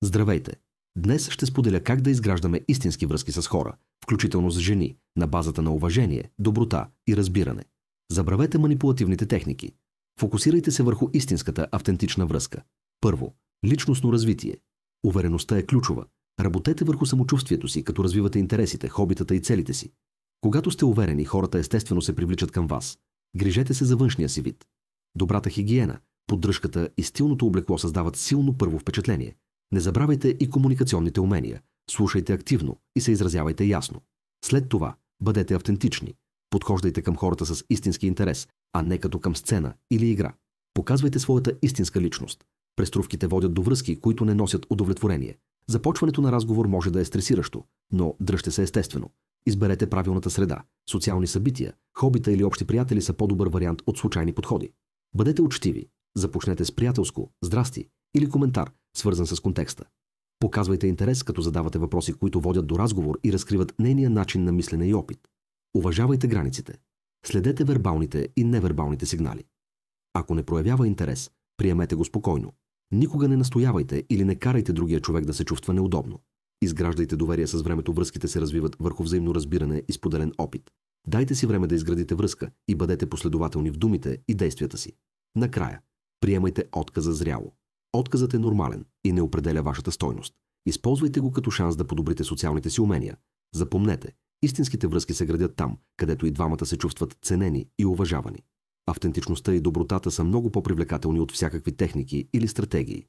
Здравейте! Днес ще споделя как да изграждаме истински връзки с хора, включително с жени, на базата на уважение, доброта и разбиране. Забравете манипулативните техники. Фокусирайте се върху истинската автентична връзка. Първо, личностно развитие. Увереността е ключова. Работете върху самочувствието си, като развивате интересите, хобитата и целите си. Когато сте уверени, хората естествено се привличат към вас. Грижете се за външния си вид. Добрата хигиена, поддръжката и стилното облекло създават силно първо впечатление. Не забравяйте и комуникационните умения. Слушайте активно и се изразявайте ясно. След това бъдете автентични. Подхождайте към хората с истински интерес, а не като към сцена или игра. Показвайте своята истинска личност. Преструвките водят до връзки, които не носят удовлетворение. Започването на разговор може да е стресиращо, но дръжте се естествено. Изберете правилната среда. Социални събития, хобита или общи приятели са по-добър вариант от случайни подходи. Бъдете учтиви. Започнете с приятелско, здрасти или коментар, свързан с контекста. Показвайте интерес, като задавате въпроси, които водят до разговор и разкриват нейния начин на мислене и опит. Уважавайте границите. Следете вербалните и невербалните сигнали. Ако не проявява интерес, приемете го спокойно. Никога не настоявайте или не карайте другия човек да се чувства неудобно. Изграждайте доверие с времето, връзките се развиват върху взаимно разбиране и споделен опит. Дайте си време да изградите връзка и бъдете последователни в думите и действията си. Накрая, приемайте отказа зряло. Отказът е нормален и не определя вашата стойност. Използвайте го като шанс да подобрите социалните си умения. Запомнете, истинските връзки се градят там, където и двамата се чувстват ценени и уважавани. Автентичността и добротата са много по-привлекателни от всякакви техники или стратегии.